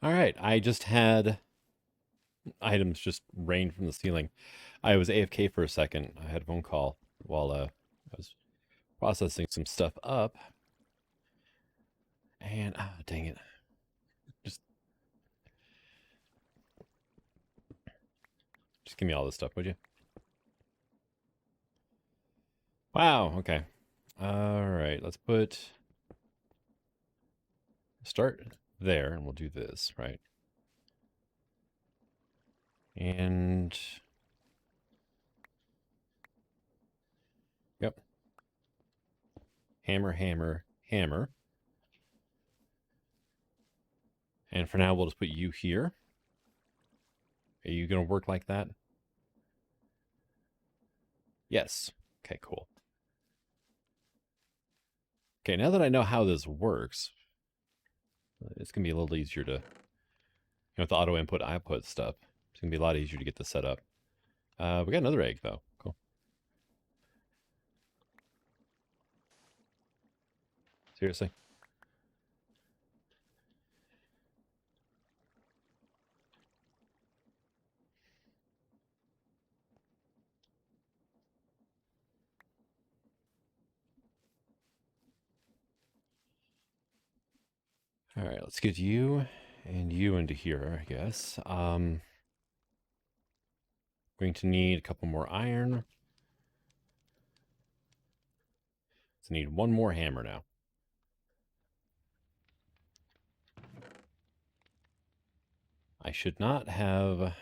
All right, I just had items just rain from the ceiling. I was AFK for a second. I had a phone call while I was processing some stuff up. And, dang it. Just, just give me all this stuff, would you? Wow, okay. All right, let's start there, and we'll do this, right? And, yep. Hammer, hammer, hammer. And for now, we'll just put you here. Are you going to work like that? Yes. Okay, cool. Okay, now that I know how this works, it's going to be a little easier to, with the auto input output stuff, it's going to be a lot easier to get this set up. We got another egg, though. Cool. Seriously? All right, let's get you and you into here, I guess. Going to need a couple more iron. So need one more hammer now. I should not have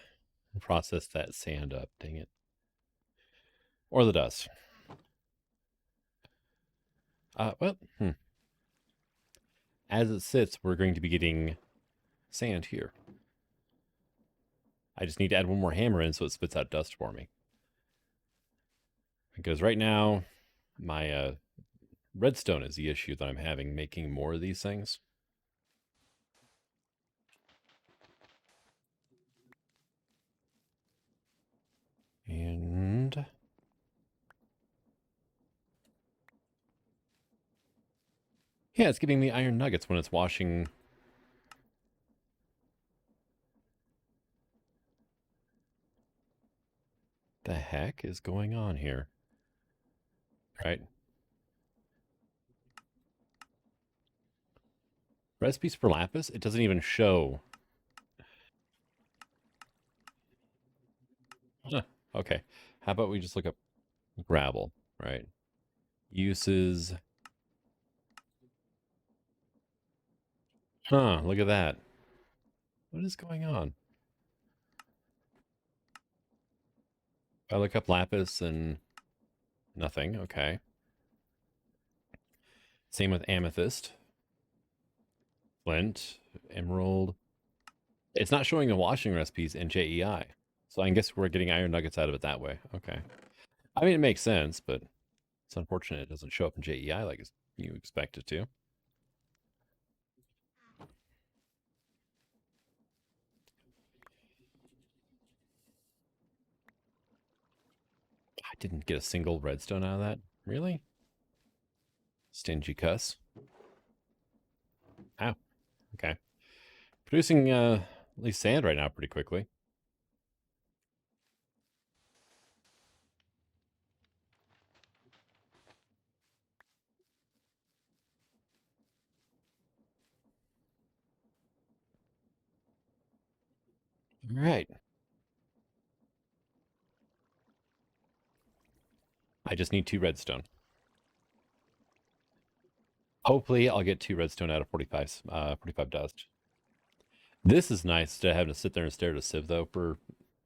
processed that sand up, dang it. Or the dust. Well, as it sits, we're going to be getting sand here. I just need to add one more hammer in so it spits out dust for me. Because right now, my redstone is the issue that I'm having making more of these things. And yeah, it's giving me iron nuggets when it's washing. The heck is going on here? Right. Recipes for lapis? It doesn't even show. Huh. Okay. How about we just look up gravel, right? Uses. Huh, look at that. What is going on? I look up lapis and nothing. Okay. Same with amethyst, flint, emerald. It's not showing the washing recipes in JEI. So I guess we're getting iron nuggets out of it that way. Okay. I mean, it makes sense, but it's unfortunate it doesn't show up in JEI like you expect it to. I didn't get a single redstone out of that. Really? Stingy cuss. Ow. Okay. Producing at least sand right now pretty quickly. All right. I just need 2 redstone. Hopefully I'll get 2 redstone out of 45 dust. This is nice instead of having to sit there and stare at a sieve though for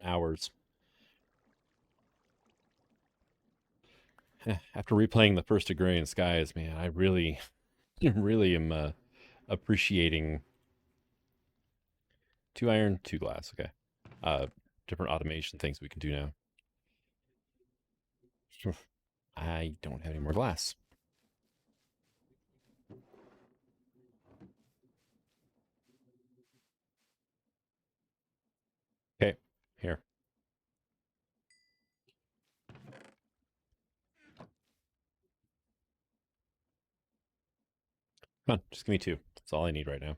hours. After replaying the first Agrarian Skies, man, I really, really am appreciating 2 iron, 2 glass. Okay. Different automation things we can do now. I don't have any more glass. Okay, here. Come on, just give me 2. That's all I need right now.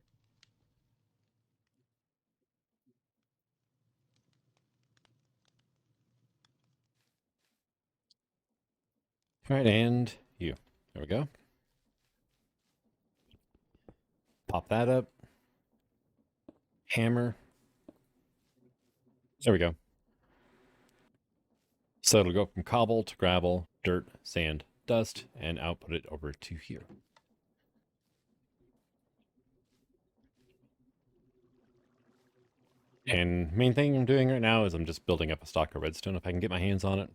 All right, and you. There we go. Pop that up. Hammer. There we go. So it'll go from cobble to gravel, dirt, sand, dust, and output it over to here. And main thing I'm doing right now is I'm just building up a stock of redstone if I can get my hands on it.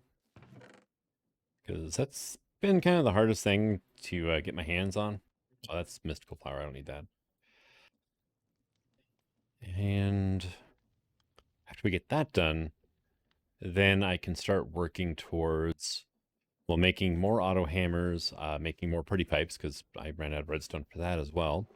Because that's been kind of the hardest thing to get my hands on. Oh, that's mystical flower. I don't need that. And after we get that done, then I can start working towards, well, making more auto hammers, making more pretty pipes, because I ran out of redstone for that as well.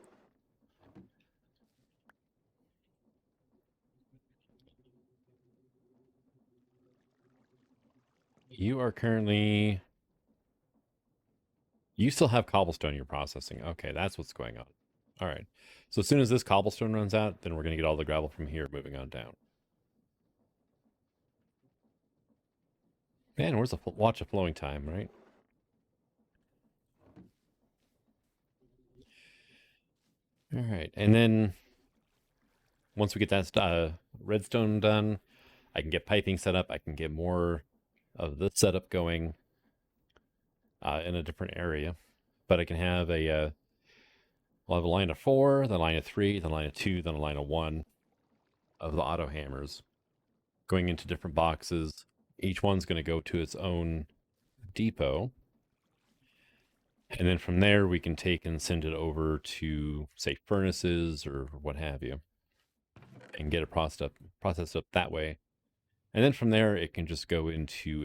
You are currently... You still have cobblestone you're processing. Okay, that's what's going on. All right. So as soon as this cobblestone runs out, then we're going to get all the gravel from here moving on down. Man, where's the watch of flowing time, right? All right. And then once we get that redstone done, I can get piping set up. I can get more of this setup going in a different area. But I can have a... we'll have a line of 4, then a line of 3, then a line of 2, then a line of 1 of the auto hammers going into different boxes. Each one's going to go to its own depot. And then from there, we can take and send it over to, say, furnaces or what have you, and get it processed up that way. And then from there, it can just go into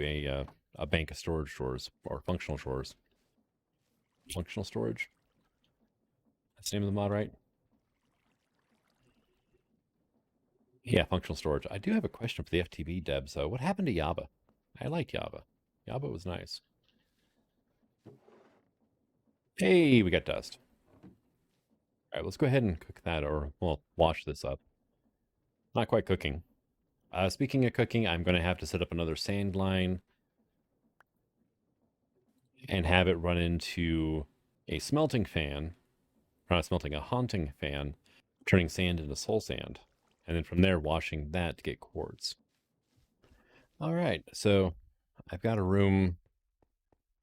a bank of storage drawers or functional drawers. Functional storage? That's the name of the mod, right? Yeah, functional storage. I do have a question for the FTB devs, though. What happened to Java? I liked Java. Java was nice. Hey, we got dust. All right, let's go ahead and cook that, or, well, wash this up. Not quite cooking. Speaking of cooking, I'm going to have to set up another sand line and have it run into a smelting fan. Not smelting, a haunting fan, turning sand into soul sand. And then from there, washing that to get quartz. All right, so I've got a room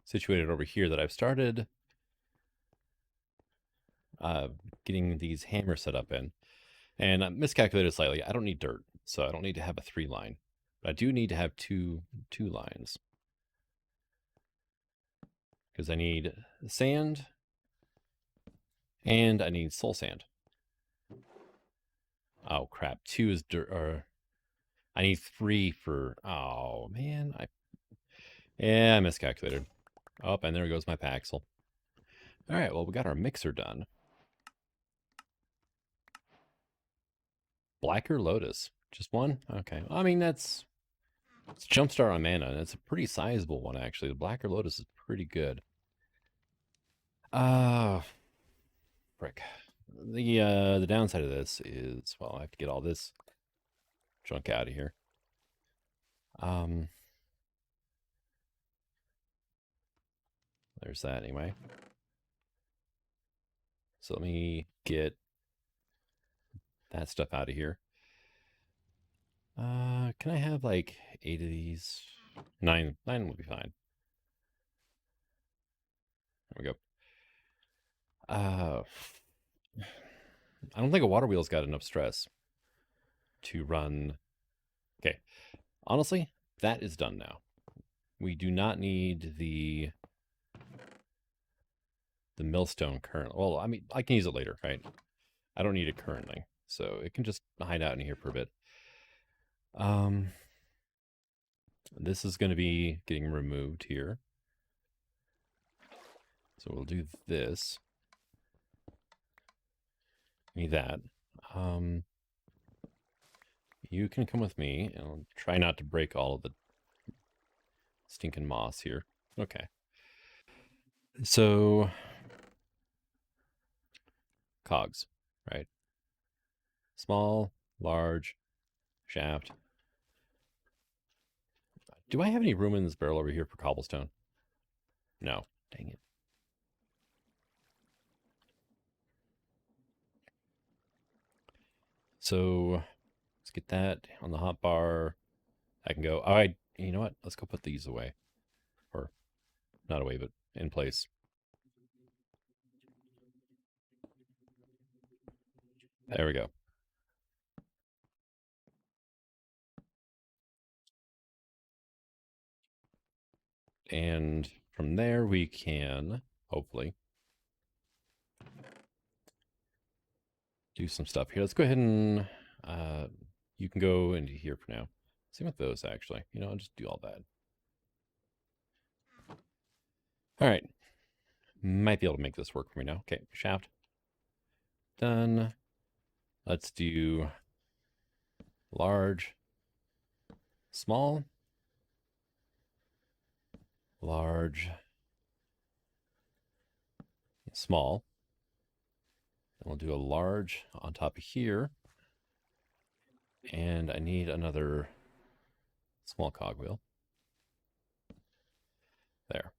situated over here that I've started getting these hammers set up in. And I miscalculated slightly. I don't need dirt, so I don't need to have a 3 line. But I do need to have two lines. Because I need sand and I need soul sand. Oh crap, 2 is dirt, or I need 3 for, oh man, I miscalculated. Oh, and there goes my Paxel. All right, well, we got our mixer done. Blacker Lotus, just one? Okay, well, I mean, it's Jumpstart on mana, and it's a pretty sizable one, actually. The Blacker Lotus is pretty good. Frick. The downside of this is, well, I have to get all this junk out of here. There's that anyway. So let me get that stuff out of here. Can I have like 8 of these? 9 will be fine. There we go. I don't think a water wheel's got enough stress to run. Okay. Honestly, that is done now. We do not need the millstone currently. Well, I mean, I can use it later, right? I don't need it currently, so it can just hide out in here for a bit. This is going to be getting removed here. So we'll do this. Need that. You can come with me, and I'll try not to break all of the stinking moss here. Okay. So, cogs, right? Small, large, shaft. Do I have any room in this barrel over here for cobblestone? No. Dang it. So let's get that on the hot bar. I can go. All right. You know what? Let's go put these away. Or not away, but in place. There we go. And from there, we can hopefully do some stuff here. Let's go ahead and you can go into here for now. Same with those, actually. You know, I'll just do all that. All right. Might be able to make this work for me now. Okay, shaft. Done. Let's do large, small, large, small. And we'll do a large on top of here. And I need another small cogwheel. There.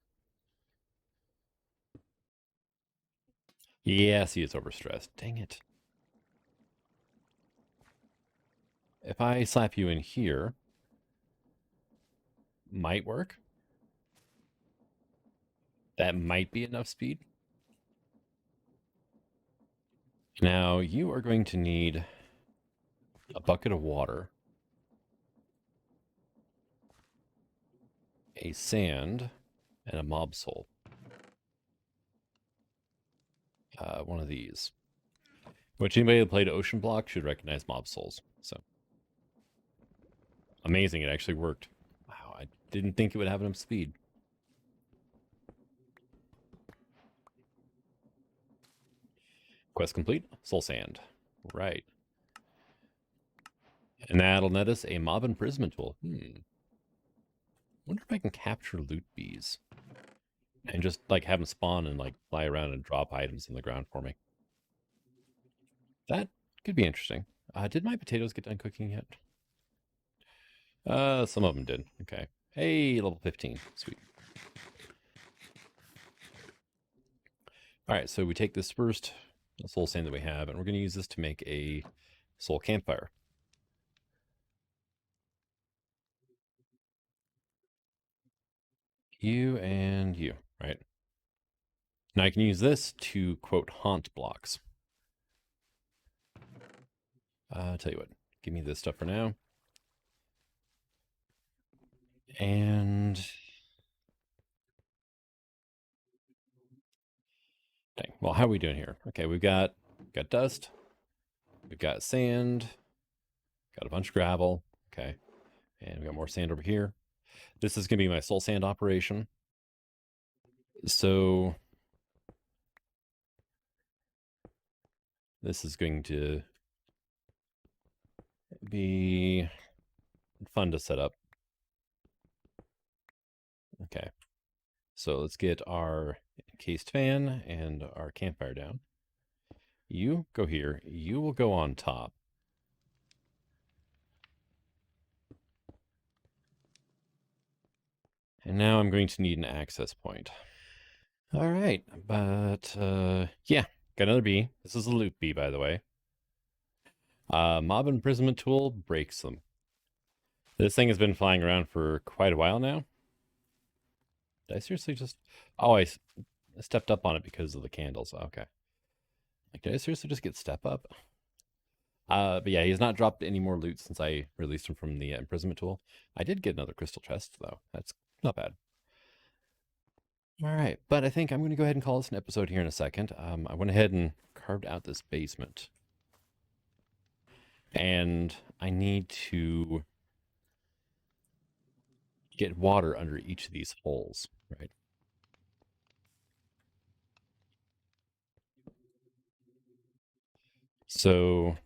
Yeah, see, it's overstressed. Dang it. If I slap you in here, might work. That might be enough speed. Now, you are going to need a bucket of water, a sand, and a mob soul. One of these. Which anybody that played Ocean Block should recognize mob souls. So amazing, it actually worked. Wow, I didn't think it would have enough speed. Quest complete. Soul sand. Right. And that'll net us a mob imprisonment tool. Wonder if I can capture loot bees. And just like have them spawn and like fly around and drop items in the ground for me. That could be interesting. Did my potatoes get done cooking yet? Some of them did. Okay. Hey, level 15. Sweet. All right, so we take this first soul sand that we have, and we're going to use this to make a soul campfire. You and you, right? Now I can use this to, quote, haunt blocks. I'll tell you what, give me this stuff for now. And dang, well, how are we doing here? Okay, we've got dust, we've got sand, got a bunch of gravel, okay, and we got more sand over here. This is going to be my soul sand operation. So this is going to be fun to set up. Okay, so let's get our encased fan and our campfire down. You go here. You will go on top. And now I'm going to need an access point. All right, but yeah, got another bee. This is a loot bee, by the way. Mob imprisonment tool breaks them. This thing has been flying around for quite a while now. Did I seriously just... Oh, I stepped up on it because of the candles. Okay. Like, did I seriously just get step up? But yeah, he's not dropped any more loot since I released him from the imprisonment tool. I did get another crystal chest, though. That's not bad. All right, but I think I'm going to go ahead and call this an episode here in a second. I went ahead and carved out this basement. And I need to get water under each of these holes, right? So,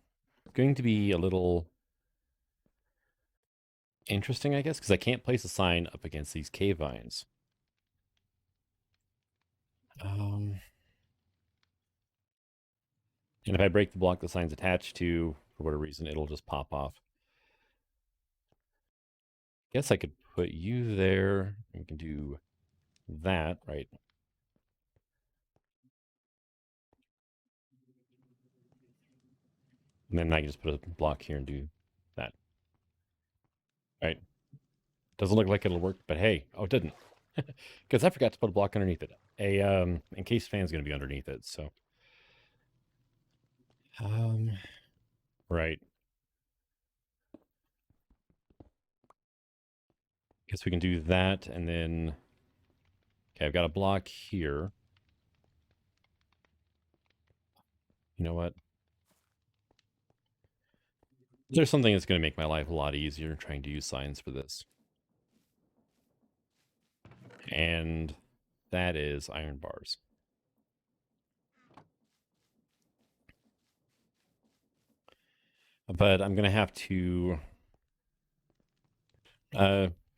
going to be a little interesting, I guess, because I can't place a sign up against these cave vines. And if I break the block the sign's attached to, for whatever reason, it'll just pop off. Guess I could put you there. We can do that, right? And then I can just put a block here and do that. Right? Doesn't look like it'll work, but hey, oh, it didn't. Because I forgot to put a block underneath it. A encased fan's going to be underneath it, so. Right. Guess we can do that, and then. Okay, I've got a block here. You know what? There's something that's going to make my life a lot easier trying to use signs for this. And that is iron bars. But I'm going to have to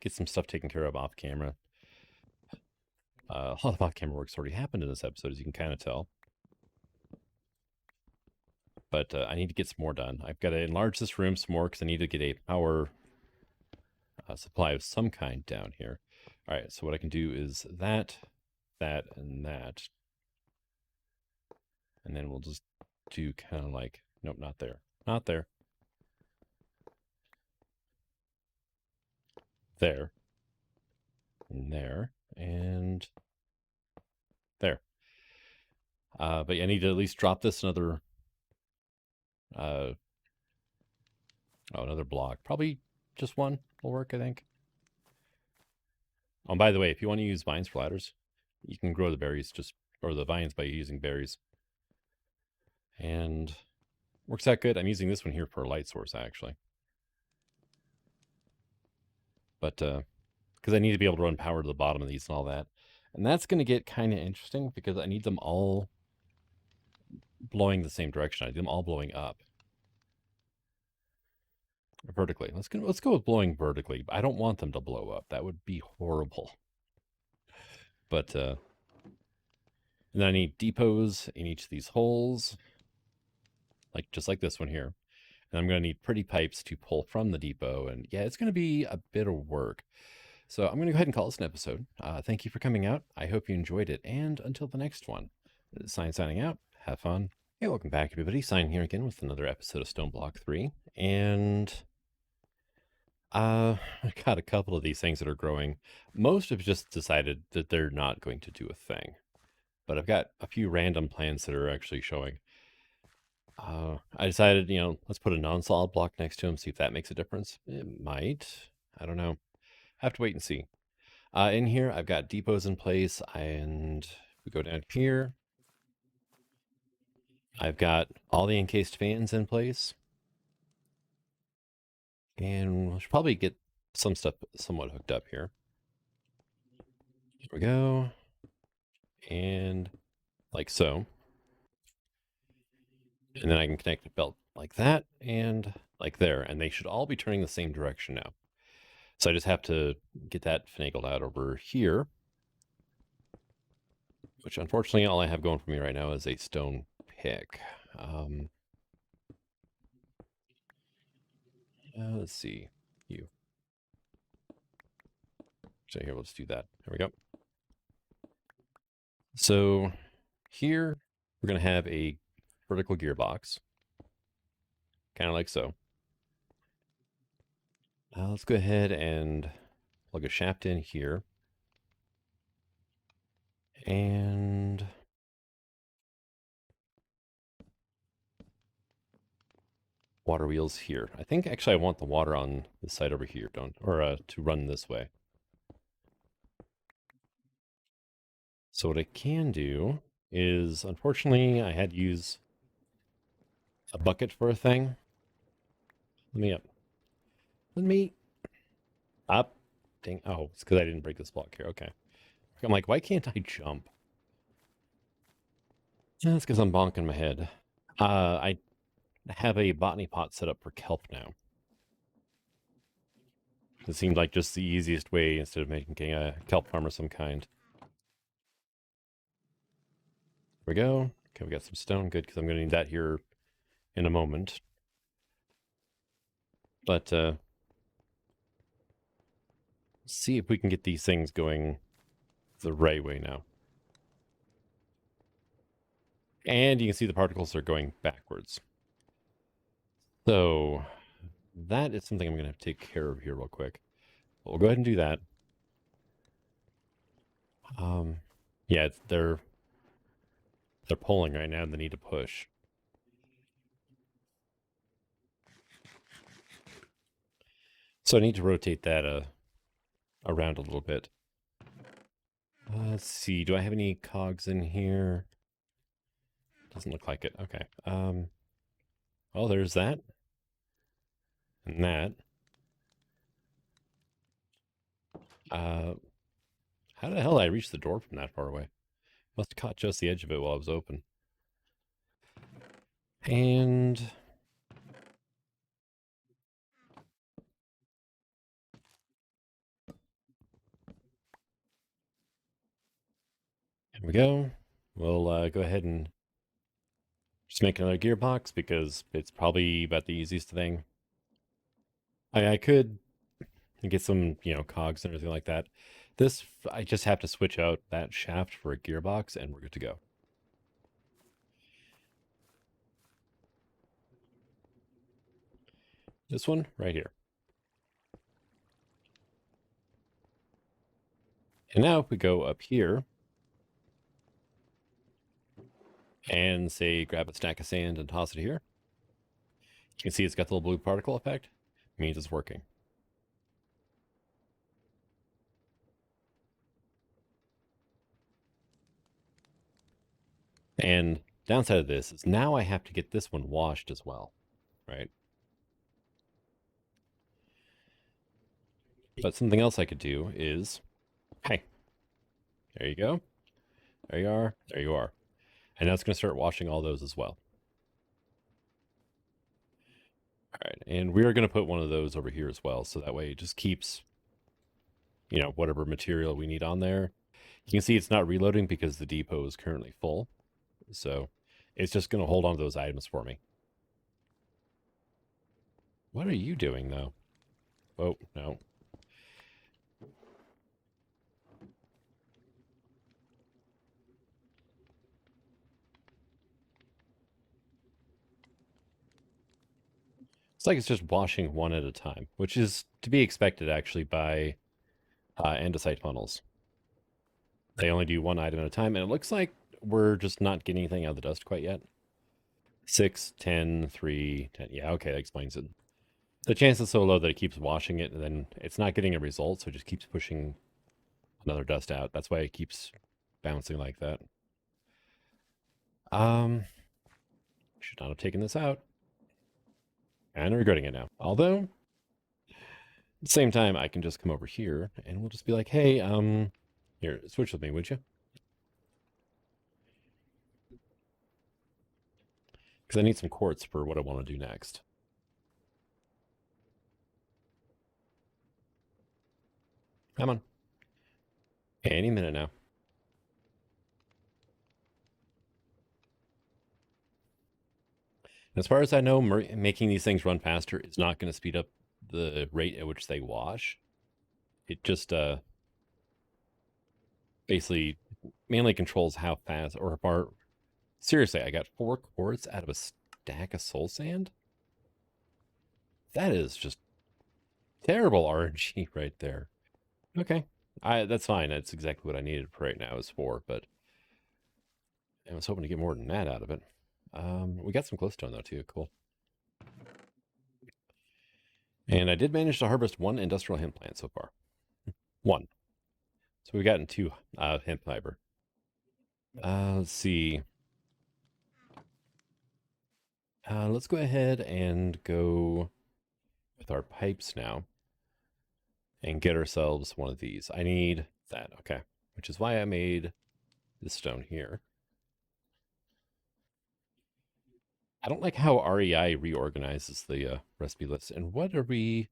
get some stuff taken care of off camera. A lot of off camera work's already happened in this episode, as you can kind of tell. But I need to get some more done. I've got to enlarge this room some more because I need to get a power supply of some kind down here. All right, so what I can do is that, and that. And then we'll just do kind of like, nope, not there. Not there. There. And there. And there. But I need to at least drop this another another block. Probably just one will work, I think. Oh, and by the way, if you want to use vines for ladders, you can grow the berries or the vines by using berries. And works out good. I'm using this one here for a light source, actually. But because I need to be able to run power to the bottom of these and all that. And that's going to get kind of interesting because I need them all blowing the same direction. I need them all blowing up. Vertically. Let's go with blowing vertically. I don't want them to blow up. That would be horrible. But and then I need depots in each of these holes, just like this one here. And I'm going to need pretty pipes to pull from the depot. And yeah, it's going to be a bit of work. So I'm going to go ahead and call this an episode. Thank you for coming out. I hope you enjoyed it. And until the next one, Sign signing out. Have fun. Hey, welcome back, everybody. Sign here again with another episode of Stoneblock 3. And I got a couple of these things that are growing. Most have just decided that they're not going to do a thing. But I've got a few random plants that are actually showing. I decided, let's put a non-solid block next to them, see if that makes a difference. It might. I don't know. Have to wait and see. In here, I've got depots in place, and we go down here. I've got all the encased fans in place. And we should probably get some stuff somewhat hooked up here. There we go. And like so. And then I can connect a belt like that and like there. And they should all be turning the same direction now. So I just have to get that finagled out over here. Which unfortunately all I have going for me right now is a stone pick. Let's see. So here, let's do that. There we go. So here we're going to have a vertical gearbox. Kind of like so. Let's go ahead and plug a shaft in here. And water wheels here. I think actually I want the water on this side over here, to run this way. So what I can do is, unfortunately, I had to use a bucket for a thing. Let me up. Let me up. Dang. Oh, it's because I didn't break this block here. Okay. I'm like, why can't I jump? Yeah, that's because I'm bonking my head. I have a botany pot set up for kelp now. It seemed like just the easiest way instead of making a kelp farm of some kind. There we go. Okay, we got some stone. Good, because I'm going to need that here in a moment. But see if we can get these things going the right way now. And you can see the particles are going backwards. So that is something I'm going to have to take care of here real quick. We'll go ahead and do that. Yeah, they're pulling right now and they need to push. So I need to rotate that around a little bit. Let's see, do I have any cogs in here? Doesn't look like it. Okay. Oh, there's that. And that. How the hell did I reach the door from that far away? Must have caught just the edge of it while it was open. And here we go. We'll go ahead and just make another gearbox because it's probably about the easiest thing. I could get some, cogs and everything like that. This, I just have to switch out that shaft for a gearbox and we're good to go. This one right here. And now if we go up here and say grab a stack of sand and toss it here, you can see it's got the little blue particle effect. It means it's working. And downside of this is now I have to get this one washed as well, right? But something else I could do is, hey, there you go. There you are. There you are. And now it's going to start washing all those as well. All right. And we're going to put one of those over here as well. So that way it just keeps, whatever material we need on there. You can see it's not reloading because the depot is currently full. So it's just going to hold on to those items for me. What are you doing, though? Oh, no. It's like it's just washing one at a time, which is to be expected, actually, by andesite funnels. They only do one item at a time, and it looks like we're just not getting anything out of the dust quite yet. 6, 10, 3, 10. Yeah, okay, that explains it. The chance is so low that it keeps washing it, and then it's not getting a result, so it just keeps pushing another dust out. That's why it keeps bouncing like that. Should not have taken this out. And I'm regretting it now. Although, at the same time, I can just come over here, and we'll just be like, hey, here, switch with me, would you? Because I need some quartz for what I want to do next. Come on. Any minute now. As far as I know, making these things run faster is not going to speed up the rate at which they wash. It just basically mainly controls how fast or far. Seriously, I got 4 quartz out of a stack of soul sand? That is just terrible RNG right there. Okay. That's fine. That's exactly what I needed for right now is 4, but I was hoping to get more than that out of it. We got some glowstone though too. Cool. And I did manage to harvest 1 industrial hemp plant so far. 1. So we've gotten 2 hemp fiber. Let's see. Let's go ahead and go with our pipes now and get ourselves one of these. I need that. Okay. Which is why I made this stone here. I don't like how REI reorganizes the recipe list. And what are we...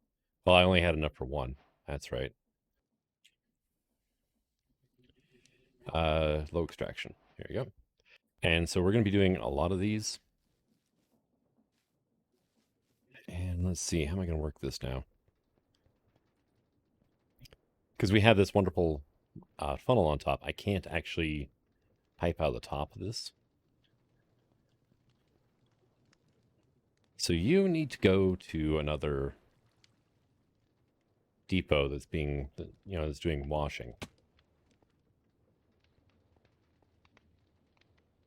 Well, I only had enough for 1. That's right. Low extraction. Here you go. And so we're going to be doing a lot of these. And let's see, how am I going to work this now? Because we have this wonderful funnel on top, I can't actually pipe out the top of this. So you need to go to another depot that's being, that's doing washing.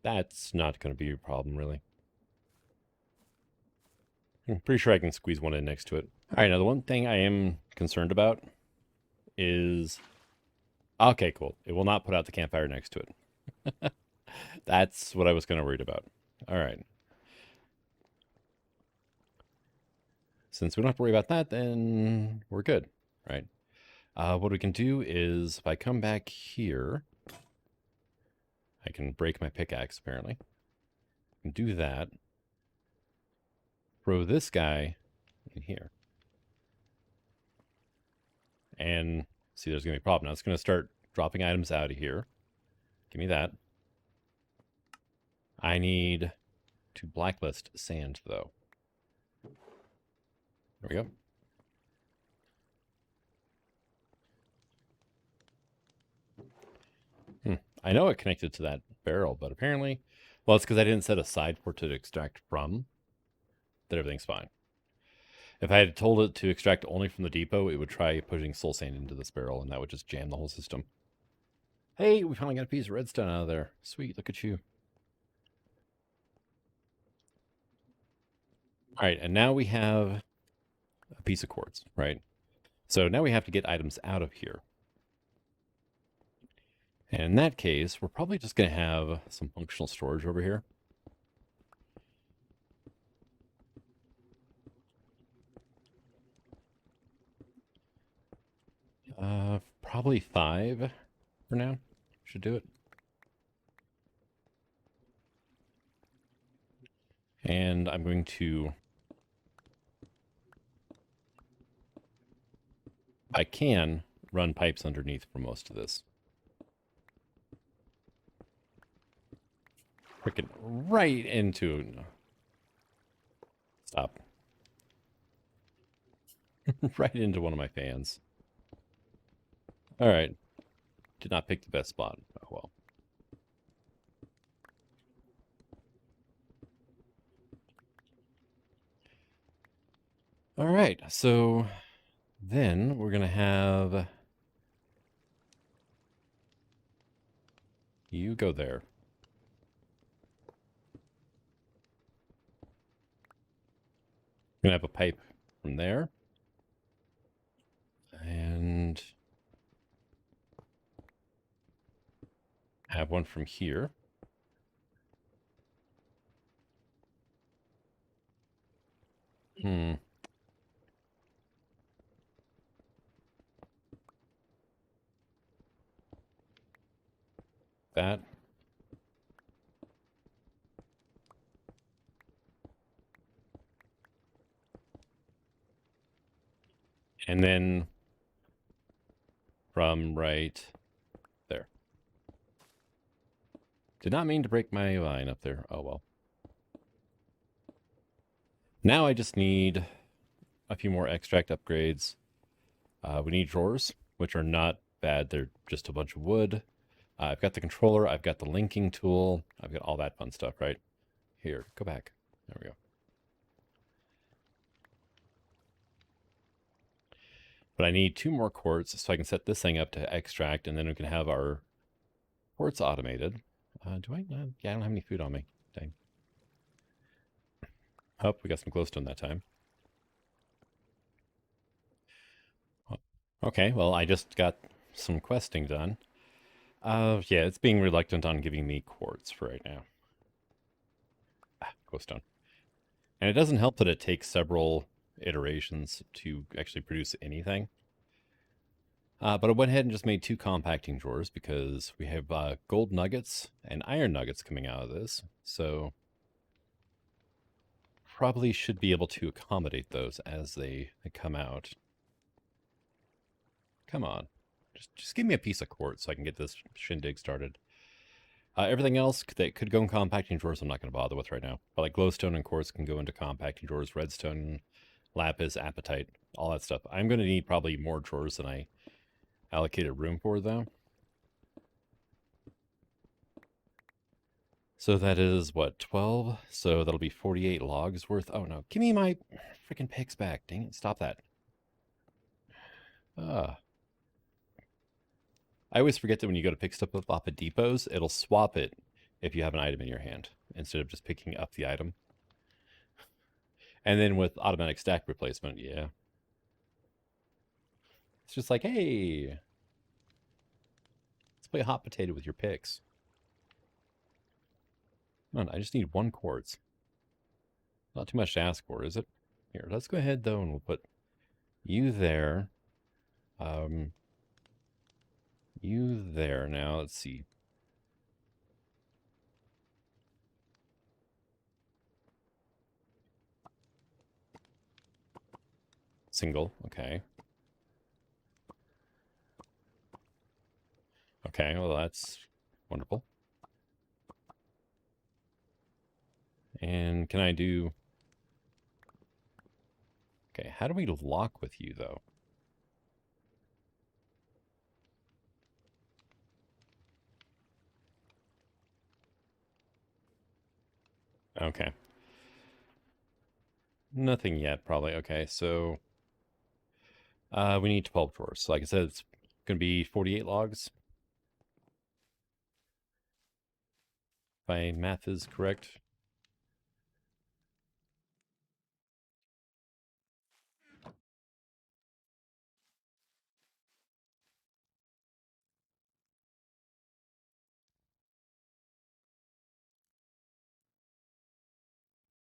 That's not going to be a problem, really. I'm pretty sure I can squeeze one in next to it. All right, now the one thing I am concerned about is... Okay, cool. It will not put out the campfire next to it. That's what I was kind of worried about. All right. Since we don't have to worry about that, then we're good, right? What we can do is, if I come back here, I can break my pickaxe, apparently. I can do that. Throw this guy in here. And see, there's going to be a problem. Now it's going to start dropping items out of here. Give me that. I need to blacklist sand, though. There we go. I know it connected to that barrel, but apparently, well, it's because I didn't set a side port to extract from, that everything's fine. If I had told it to extract only from the depot, it would try putting soul sand into this barrel, and that would just jam the whole system. Hey, we finally got a piece of redstone out of there. Sweet, look at you. All right, and now we have a piece of quartz, right? So now we have to get items out of here. And in that case, we're probably just going to have some functional storage over here. Probably 5 for now. Should do it. And I'm going to... I can run pipes underneath for most of this. Freaking right into... Stop. Right into one of my fans. All right. Did not pick the best spot. Oh, well. All right. So then we're going to have... You go there. I'm going to have a pipe from there. And have one from here. That. And then from right there. Did not mean to break my line up there. Oh, well. Now I just need a few more extract upgrades. We need drawers, which are not bad. They're just a bunch of wood. I've got the controller. I've got the linking tool. I've got all that fun stuff, right? Here, go back. There we go. But I need 2 more quartz so I can set this thing up to extract, and then we can have our quartz automated. Do I? Yeah, I don't have any food on me. Dang. Oh, we got some glowstone that time. Oh, okay, well, I just got some questing done. Yeah, it's being reluctant on giving me quartz for right now. Glowstone. And it doesn't help that it takes several iterations to actually produce anything. But I went ahead and just made 2 compacting drawers because we have gold nuggets and iron nuggets coming out of this. So probably should be able to accommodate those as they come out. Come on. Just give me a piece of quartz so I can get this shindig started. Everything else that could go in compacting drawers I'm not going to bother with right now. But like glowstone and quartz can go into compacting drawers. Redstone, lapis, apatite, all that stuff. I'm going to need probably more drawers than I allocated room for, though. So that is what, 12? So that'll be 48 logs worth. Oh no, give me my freaking picks back. Dang it, stop that. I always forget that when you go to pick stuff up off of depots, it'll swap it if you have an item in your hand instead of just picking up the item. And then with automatic stack replacement, yeah. It's just like, hey, let's play hot potato with your picks. Come on, I just need 1 quartz. Not too much to ask for, is it? Here, let's go ahead though, and we'll put you there. You there now. Let's see. Single. Okay. Okay, well, that's wonderful. And can I do... Okay, how do we lock with you, though? Okay. Nothing yet, probably. Okay, so... we need 12 drawers. So like I said, it's going to be 48 logs. If my math is correct.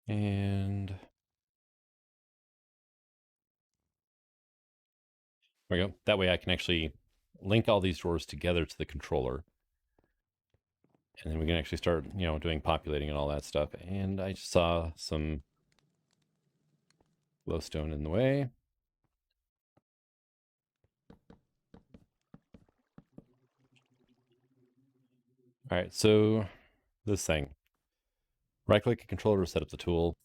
And... There we go. That way I can actually link all these drawers together to the controller. And then we can actually start, you know, doing populating and all that stuff. And I just saw some glowstone in the way. All right, so this thing. Right-click a controller to set up the tool.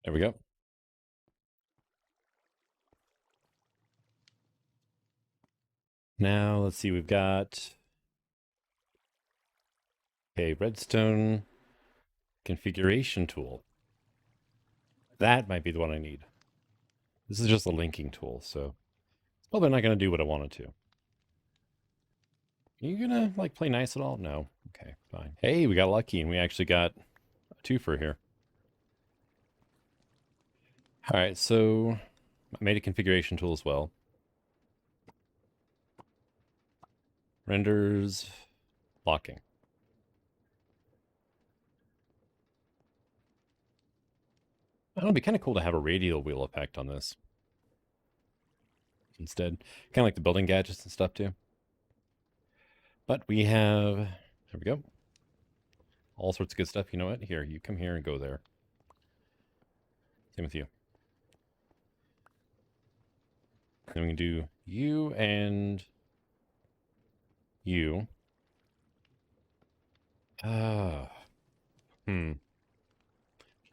There we go. Now, let's see, we've got... Okay, redstone configuration tool. That might be the one I need. This is just a linking tool, so it's probably not going to do what I wanted to. Are you going to, like, play nice at all? No. Okay, fine. Hey, we got lucky, and we actually got a twofer here. All right, so I made a configuration tool as well. Renders locking. I don't know, it'd be kind of cool to have a radial wheel effect on this instead. Kind of like the building gadgets and stuff too. But we have, there we go. All sorts of good stuff. You know what? Here, you come here and go there. Same with you. Then we can do you and you.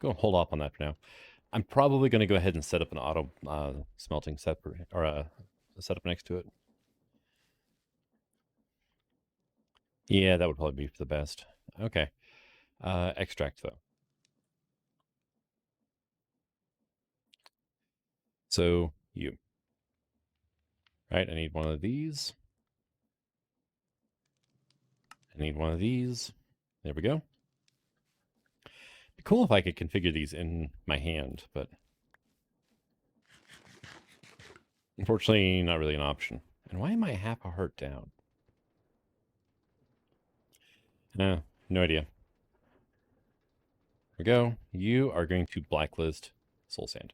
Go hold off on that for now. I'm probably going to go ahead and set up an auto smelting separate or a setup next to it. Yeah, that would probably be for the best. Okay. Extract though. So you. Right, I need one of these. I need one of these. There we go. Be cool if I could configure these in my hand, but unfortunately not really an option. And why am I half a heart down? No idea. There we go. You are going to blacklist soul sand.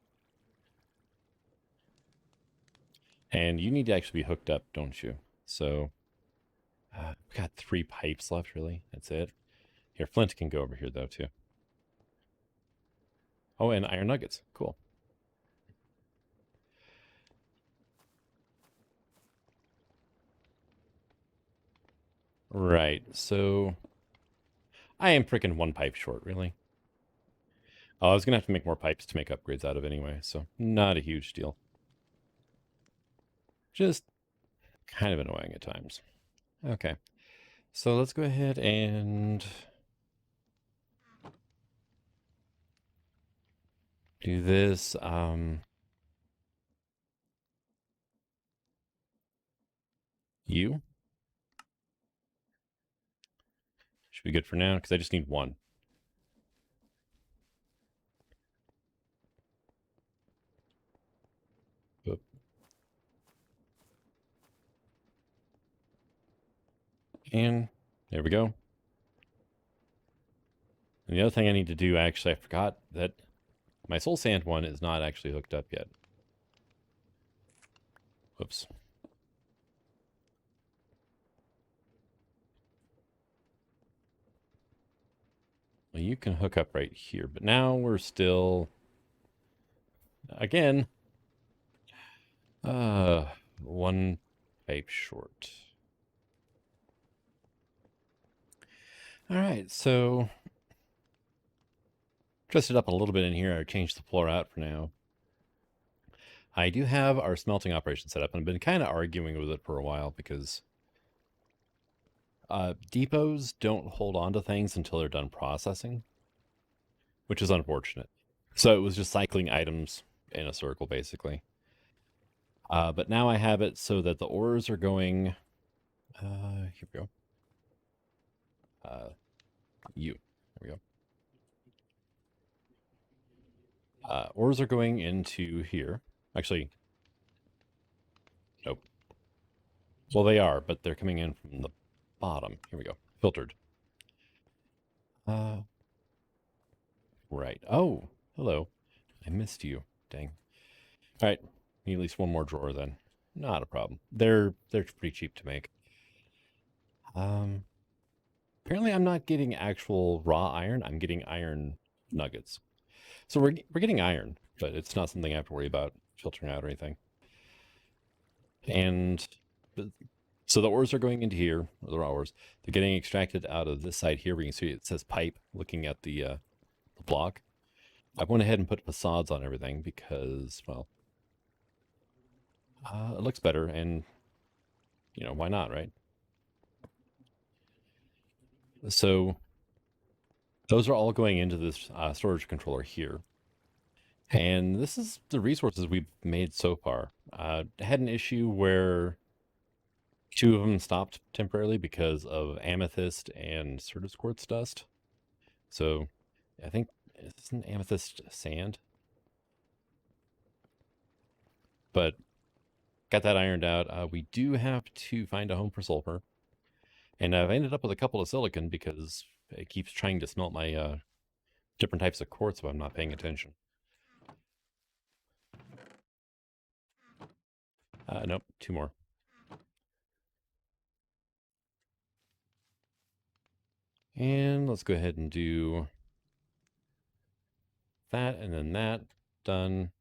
And you need to actually be hooked up, don't you? So, we got 3 pipes left, really. That's it. Here, Flint can go over here, though, too. Oh, and iron nuggets. Cool. Right, so... I am freaking 1 pipe short, really. Oh, I was going to have to make more pipes to make upgrades out of anyway, so not a huge deal. Just kind of annoying at times. Okay, so let's go ahead and do this. You should be good for now because I just need one. Oop. And there we go. And the other thing I need to do, actually, I forgot that my soul sand one is not actually hooked up yet. Whoops. Well, you can hook up right here, but now we're still, again, one pipe short. All right, so dressed it up a little bit in here. I changed the floor out for now. I do have our smelting operation set up, and I've been kind of arguing with it for a while because depots don't hold on to things until they're done processing, which is unfortunate. So it was just cycling items in a circle, basically. But now I have it so that the ores are going... here we go. There we go. Ores are going into here. Actually, nope. Well, they are, but they're coming in from the bottom. Here we go. Filtered. Right. Oh, hello. I missed you. Dang. All right. Need at least one more drawer then. Not a problem. They're pretty cheap to make. Apparently I'm not getting actual raw iron. I'm getting iron nuggets. So we're getting iron, but it's not something I have to worry about filtering out or anything. And so the ores are going into here, or the raw ores. They're getting extracted out of this side here. We can see it says pipe looking at the block. I went ahead and put facades on everything because, well, it looks better, and, you know, why not, right? So those are all going into this storage controller here. And this is the resources we've made so far. I had an issue where two of them stopped temporarily because of amethyst and Certus quartz dust. So I think it's an amethyst sand. But got that ironed out. We do have to find a home for sulfur. And I've ended up with a couple of silicon because it keeps trying to smelt my different types of quartz if I'm not paying attention. Nope, two more. And let's go ahead and do that and then that. Done.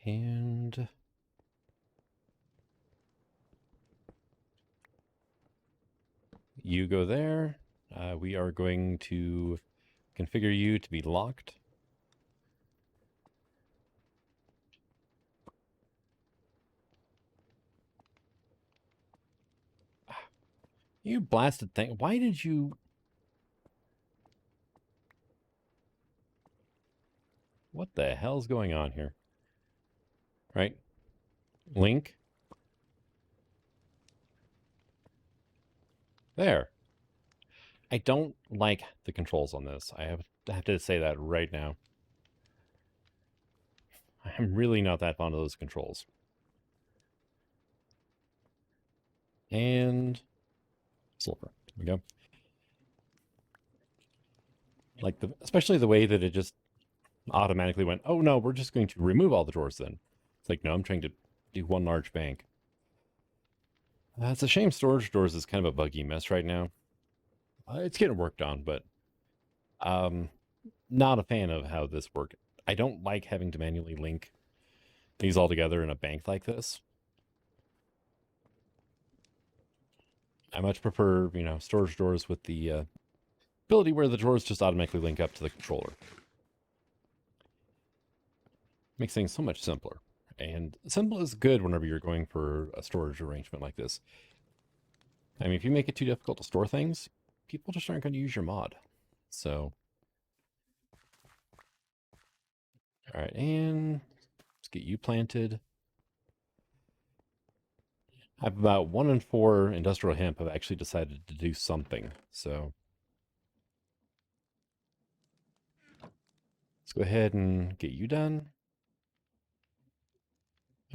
And you go there. We are going to configure you to be locked. You blasted thing. Why did you... What the hell's going on here? Right? Link. There. I don't like the controls on this. I have to say that right now. I'm really not that fond of those controls. And sulfur. There we go. Like especially the way that it just automatically went, oh no, we're just going to remove all the drawers then. It's like, no, I'm trying to do one large bank. It's a shame storage drawers is kind of a buggy mess right now. It's getting worked on, but not a fan of how this worked. I don't like having to manually link these all together in a bank like this. I much prefer, storage drawers with the ability where the drawers just automatically link up to the controller. Makes things so much simpler. And simple is good whenever you're going for a storage arrangement like this. I mean, if you make it too difficult to store things, people just aren't going to use your mod. So, all right, and let's get you planted. I have about 1 in 4 industrial hemp have actually decided to do something. So let's go ahead and get you done.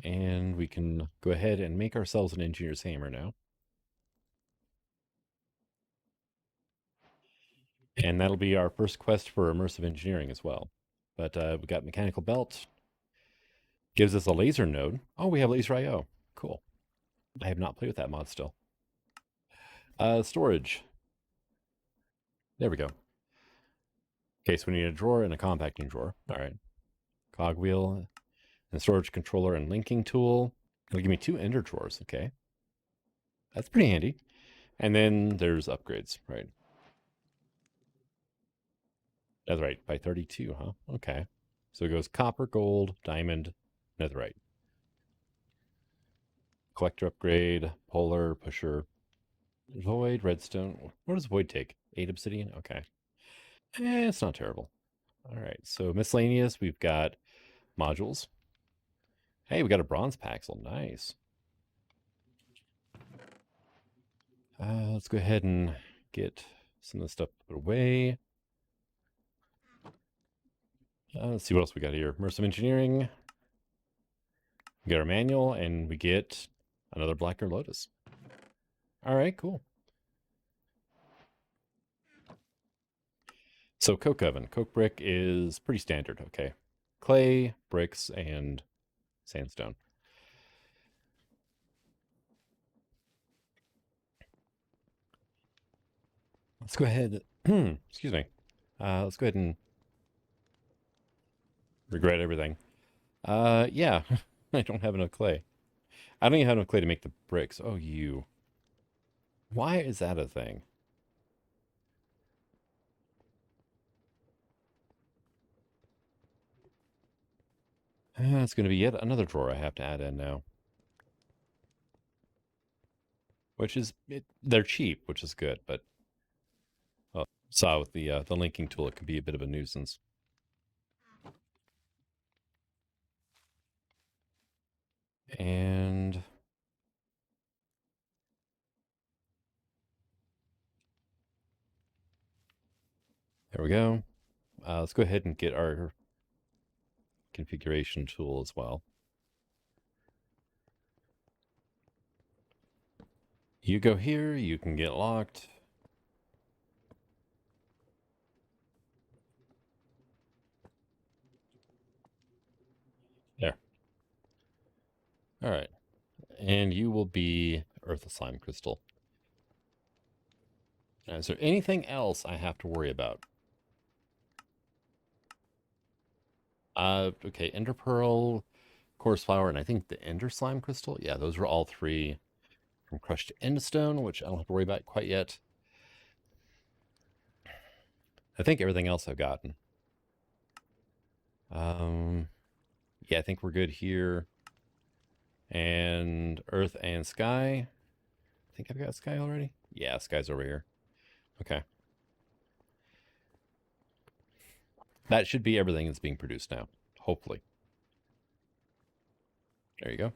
And we can go ahead and make ourselves an engineer's hammer now. And that'll be our first quest for immersive engineering as well. But we got mechanical belt. Gives us a laser node. Oh, we have laser IO. Cool. I have not played with that mod still. Storage. There we go. Okay, so we need a drawer and a compacting drawer. All right. Cogwheel and storage controller and linking tool. It'll give me 2 ender drawers. Okay. That's pretty handy. And then there's upgrades, right? That's right, by 32, huh? Okay. So it goes copper, gold, diamond, netherite. Collector upgrade, polar, pusher, void, redstone. What does void take? 8 obsidian? Okay. It's not terrible. All right, so miscellaneous, we've got modules. Hey, we got a bronze paxel. Nice. Let's go ahead and get some of this stuff put away. Let's see what else we got here. Immersive engineering. We get our manual, and we get another Blacker Lotus. All right, cool. So coke oven. Coke brick is pretty standard, okay. Clay, bricks, and sandstone. Let's go ahead. Excuse me. Let's go ahead and regret everything. Yeah, I don't have enough clay. I don't even have enough clay to make the bricks. Oh, you. Why is that a thing? It's going to be yet another drawer I have to add in now. Which is, they're cheap, which is good, but saw with the linking tool, it can be a bit of a nuisance. And there we go. Let's go ahead and get our configuration tool as well. You go here, you can get locked. There. All right. And you will be Earth Slime Crystal. Now, is there anything else I have to worry about? Okay, Ender Pearl, Coarse Flower, and I think the Ender Slime Crystal. Yeah, those were all 3 from Crushed Endstone, which I don't have to worry about quite yet. I think everything else I've gotten. Yeah, I think we're good here. And Earth and Sky. I think I've got Sky already. Yeah, Sky's over here. Okay. That should be everything that's being produced now, hopefully. There you go.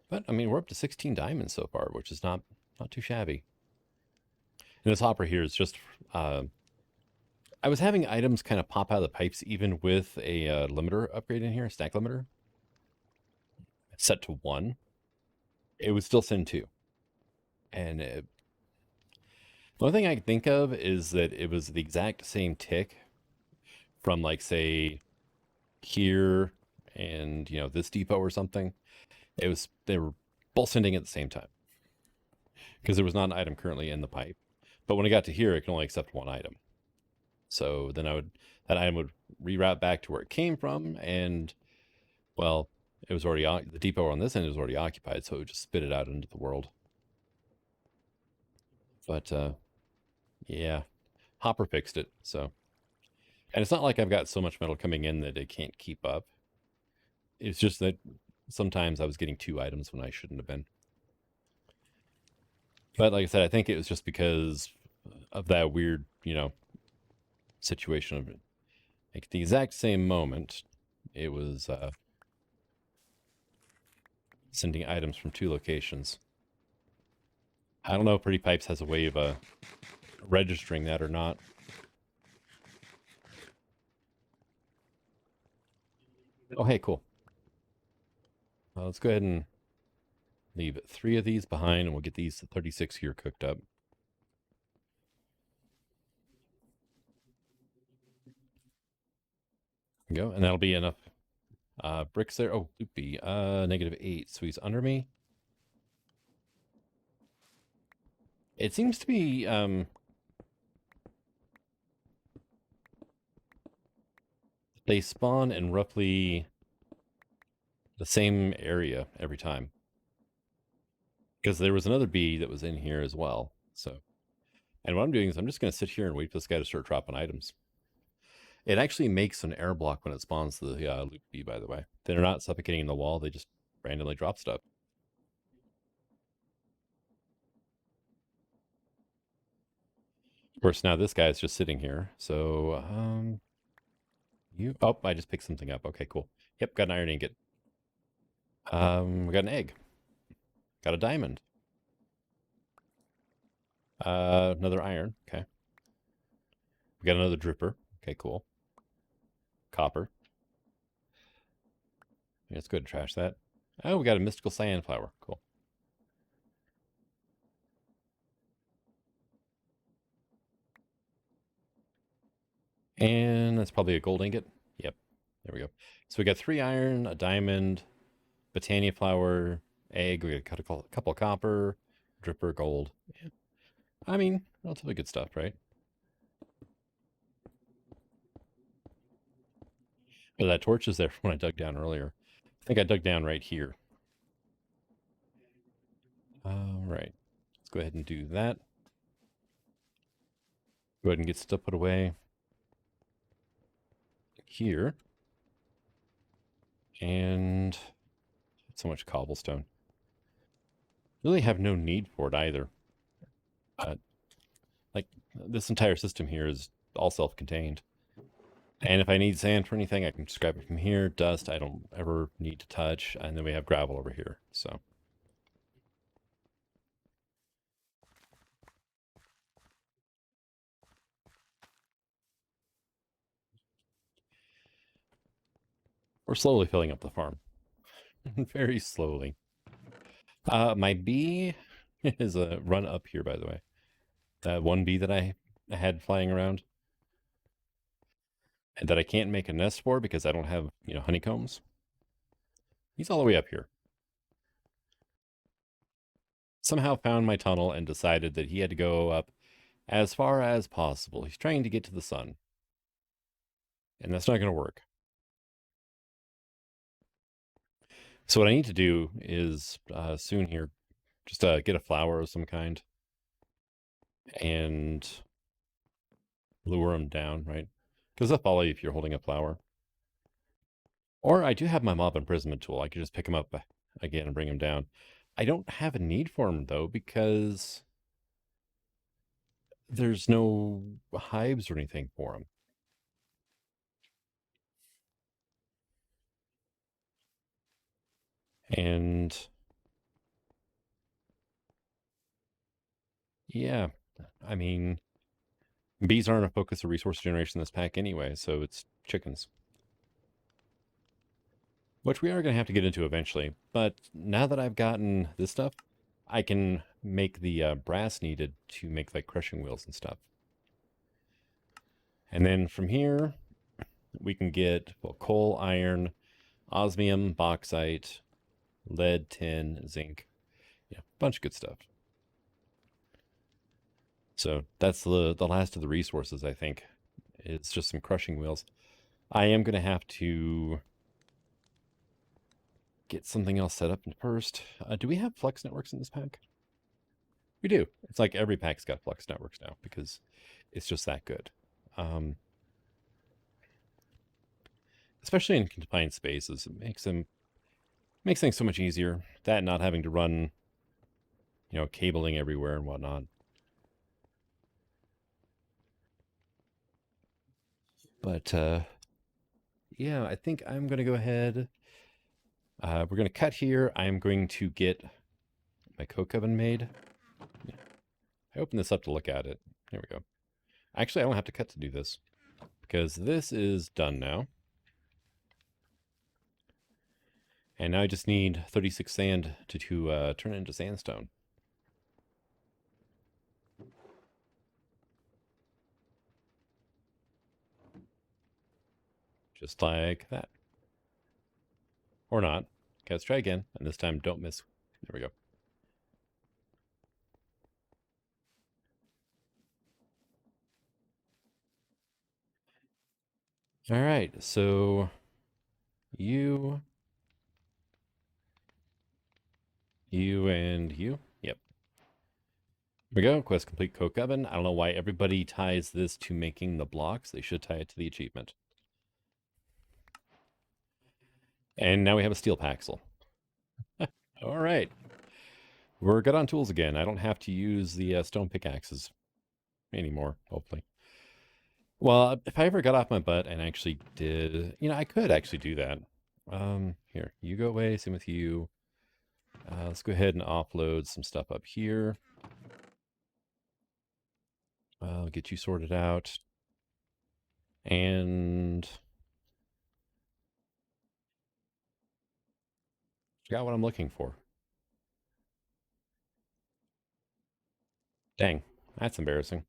But, I mean, we're up to 16 diamonds so far, which is not too shabby. And this hopper here is just... I was having items kind of pop out of the pipes even with a limiter upgrade in here, a stack limiter. Set to 1. It would still send 2. And the only thing I can think of is that it was the exact same tick from, like, say, here and, this depot or something. They were both sending at the same time. Because there was not an item currently in the pipe. But when I got to here, it can only accept 1 item. So then that item would reroute back to where it came from, and, well, it was already, the depot on this end was already occupied, so it would just spit it out into the world. But yeah, Hopper fixed it. So, and it's not like I've got so much metal coming in that it can't keep up. It's just that sometimes I was getting 2 items when I shouldn't have been. But like I said, I think it was just because of that weird, situation of it. Like at the exact same moment, it was sending items from 2 locations. I don't know if Pretty Pipes has a way of registering that or not. Oh, hey, cool. Let's go ahead and leave 3 of these behind, and we'll get these 36 here cooked up. There we go, and that'll be enough bricks there. Oh, loopy. -8. So he's under me. It seems to be they spawn in roughly the same area every time. Because there was another bee that was in here as well. So, and what I'm doing is I'm just going to sit here and wait for this guy to start dropping items. It actually makes an air block when it spawns the loop bee, by the way. They're not suffocating in the wall. They just randomly drop stuff. Of course, now this guy's just sitting here. So, oh, I just picked something up. Okay, cool. Yep, got an iron ingot. We got an egg. Got a diamond. Another iron. Okay. We got another dripper. Okay, cool. Copper. Yeah, it's good to trash that. Oh, we got a mystical cyan flower. Cool. And that's probably a gold ingot. Yep. There we go. So we got 3 iron, a diamond, Botania flower, egg. We got a couple of copper, dripper, gold. Yeah. I mean, relatively good stuff, right? But that torch is there when I dug down earlier. I think I dug down right here. All right. Let's go ahead and do that. Go ahead and get stuff put away here. And so much cobblestone. Really have no need for it either. Like, this entire system here is all self-contained. And if I need sand for anything, I can just grab it from here. Dust, I don't ever need to touch. And then we have gravel over here, so. We're slowly filling up the farm. Very slowly. My bee is a run up here, by the way. That one bee that I had flying around. And that I can't make a nest for because I don't have, honeycombs. He's all the way up here. Somehow found my tunnel and decided that he had to go up as far as possible. He's trying to get to the sun. And that's not going to work. So what I need to do is soon here, just get a flower of some kind and lure them down, right? Because they'll follow you if you're holding a flower. Or I do have my mob imprisonment tool. I could just pick them up again and bring them down. I don't have a need for them, though, because there's no hives or anything for them. And yeah, I mean, bees aren't a focus of resource generation in this pack anyway, so it's chickens. Which we are going to have to get into eventually. But now that I've gotten this stuff, I can make the brass needed to make like crushing wheels and stuff. And then from here, we can get coal, iron, osmium, bauxite, lead, tin, zinc. Yeah, a bunch of good stuff. So that's the last of the resources, I think. It's just some crushing wheels. I am going to have to get something else set up first. Do we have flex networks in this pack? We do. It's like every pack's got flux networks now because it's just that good. Especially in confined spaces, it makes things so much easier. That not having to run, cabling everywhere and whatnot. But yeah, I think I'm gonna go ahead. We're gonna cut here. I'm going to get my coke oven made. I open this up to look at it. There we go. Actually, I don't have to cut to do this because this is done now. And now I just need 36 sand to turn it into sandstone. Just like that. Or not. Okay, let's try again. And this time, don't miss. There we go. All right, so you, and you. Yep. Here we go. Quest complete coke oven. I don't know why everybody ties this to making the blocks. They should tie it to the achievement. And now we have a steel paxel. All right. We're good on tools again. I don't have to use the stone pickaxes anymore, hopefully. Well, if I ever got off my butt and actually did, I could actually do that. Here, you go away. Same with you. Let's go ahead and offload some stuff up here. I'll get you sorted out. And got what I'm looking for. Dang, that's embarrassing.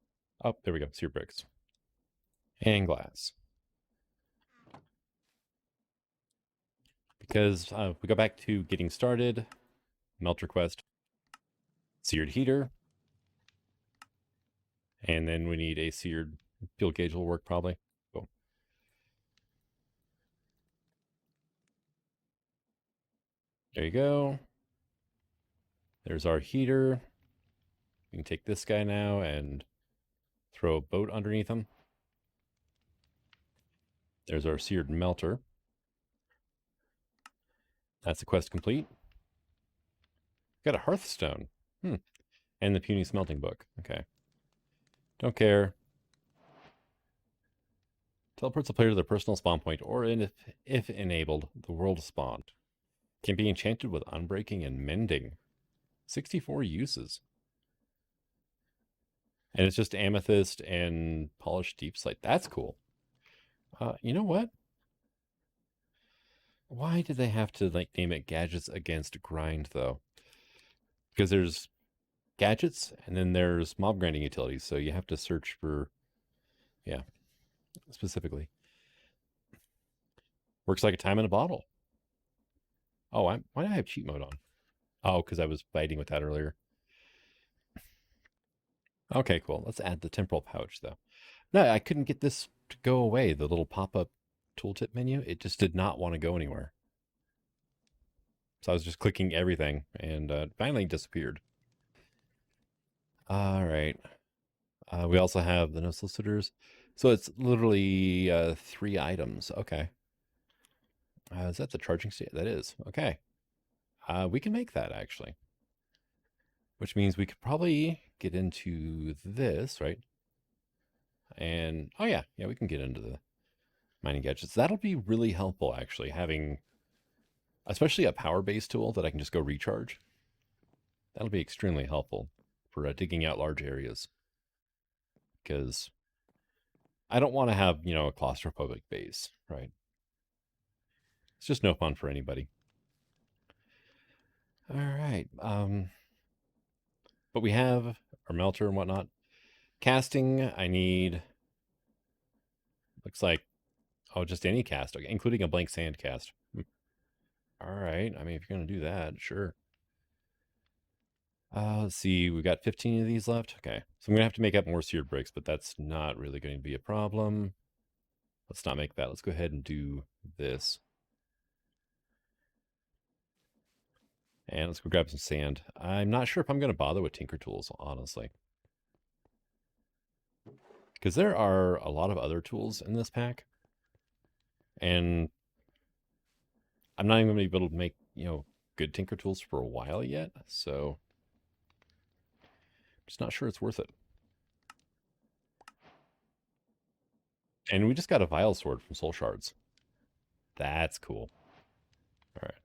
Oh, there we go. Sear bricks. And glass. Because we go back to getting started. Melter quest. Seared heater. And then we need a seared fuel gauge will work probably. Cool. There you go. There's our heater. We can take this guy now and throw a boat underneath him. There's our seared melter. That's the quest complete. Got a hearthstone. And the puny smelting book. Okay. Don't care. Teleports the player to their personal spawn point, or if enabled, the world spawned. Can be enchanted with unbreaking and mending. 64 uses. And it's just amethyst and polished deep slate. That's cool. You know what? Why did they have to name it gadgets against grind though? Because there's gadgets and then there's mob grinding utilities. So you have to search for, yeah, specifically. Works like a time in a bottle. Oh, why do I have cheat mode on? Oh, because I was fighting with that earlier. Okay, cool. Let's add the temporal pouch though. No, I couldn't get this to go away. The little pop-up tooltip menu, it just did not want to go anywhere. So I was just clicking everything and finally disappeared. All right. We also have the no solicitors. So it's literally 3 items. Okay. Is that the charging station? That is. Okay. We can make that actually. Which means we could probably get into this, right? And, oh yeah, we can get into the mining gadgets. That'll be really helpful actually, having especially a power-based tool that I can just go recharge. That'll be extremely helpful for digging out large areas. Because I don't want to have, a claustrophobic base, right? It's just no fun for anybody. All right. But we have our melter and whatnot. Casting, I need, looks like, just any cast, okay, including a blank sand cast. All right. I mean, if you're going to do that, sure. Let's see. We've got 15 of these left. Okay. So I'm going to have to make up more seared bricks, but that's not really going to be a problem. Let's not make that. Let's go ahead and do this. And let's go grab some sand. I'm not sure if I'm going to bother with tinker tools, honestly. Because there are a lot of other tools in this pack. And I'm not even going to be able to make, good tinker tools for a while yet. So I'm just not sure it's worth it. And we just got a Vile Sword from Soul Shards. That's cool. All right.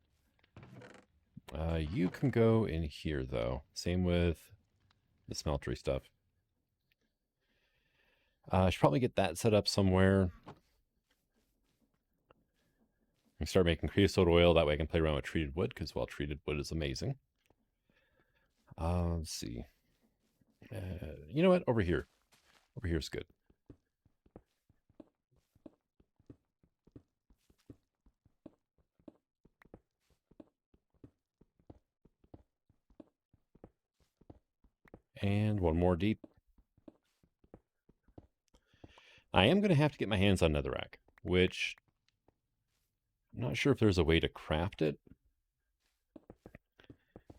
You can go in here, though. Same with the smeltery stuff. I should probably get that set up somewhere. And start making creosote oil. That way I can play around with treated wood, because, well, treated wood is amazing. Let's see. You know what? Over here. Over here is good. And one more deep. I am going to have to get my hands on netherrack, which I'm not sure if there's a way to craft it.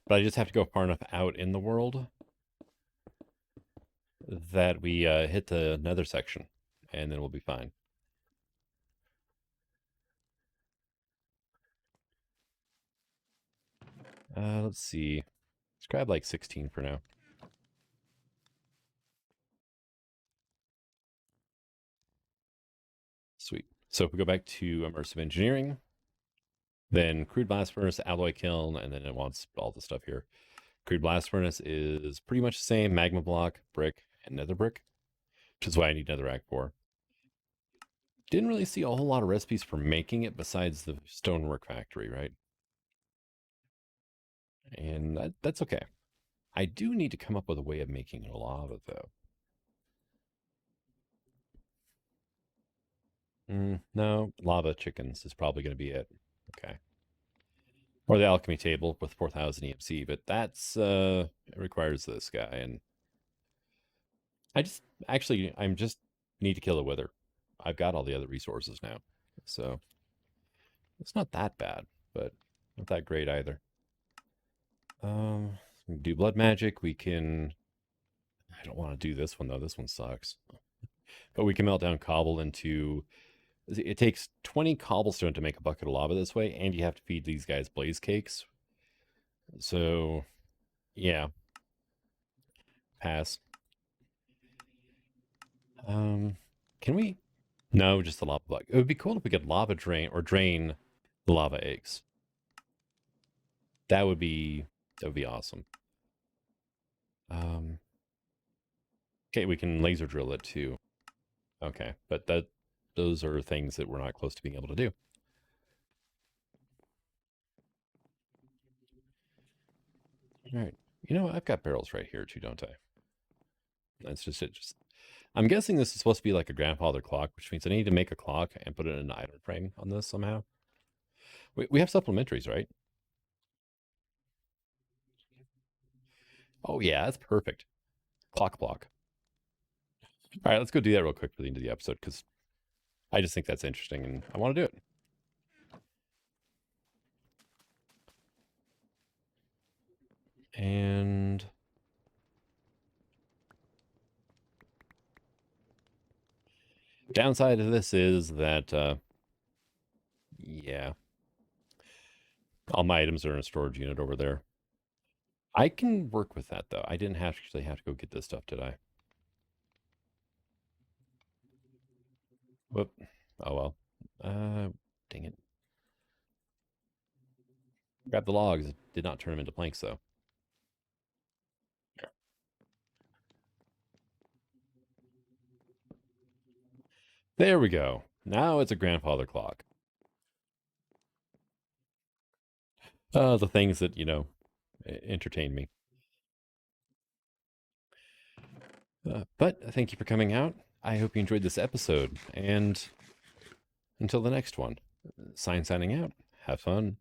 But I just have to go far enough out in the world that we hit the nether section, and then we'll be fine. Let's see. Let's grab like 16 for now. Sweet. So if we go back to immersive engineering, then crude blast furnace, alloy kiln, and then it wants all the stuff here. Crude blast furnace is pretty much the same: magma block, brick, and nether brick, which is why I need netherrack for. Didn't really see a whole lot of recipes for making it besides the stonework factory, right? And that's okay. I do need to come up with a way of making lava, though. No, lava chickens is probably going to be it. Okay. Or the alchemy table with 4,000 EMC, but that's it requires this guy, and I'm just need to kill a wither. I've got all the other resources now, so it's not that bad, but not that great either. We can do blood magic. We can. I don't want to do this one though. This one sucks. But we can melt down cobble into. It takes 20 cobblestone to make a bucket of lava this way, and you have to feed these guys blaze cakes. So, yeah. Pass. Can we? No, just the lava block. It would be cool if we could lava drain or drain the lava eggs. That would be awesome. Okay, we can laser drill it too. Okay, but those are things that we're not close to being able to do. All right. I've got barrels right here too, don't I? That's just it. I'm guessing this is supposed to be like a grandfather clock, which means I need to make a clock and put it in an item frame on this somehow. We have supplementaries, right? Oh yeah, that's perfect. Clock block. All right, let's go do that real quick for the end of the episode, because I just think that's interesting and I want to do it. And downside of this is that, yeah, all my items are in a storage unit over there. I can work with that, though. I didn't actually have to go get this stuff, did I? Whoop. Oh, well. Dang it. Grab the logs. Did not turn them into planks, though. There we go. Now it's a grandfather clock. The things that, entertain me. But thank you for coming out. I hope you enjoyed this episode. And until the next one, signing out. Have fun.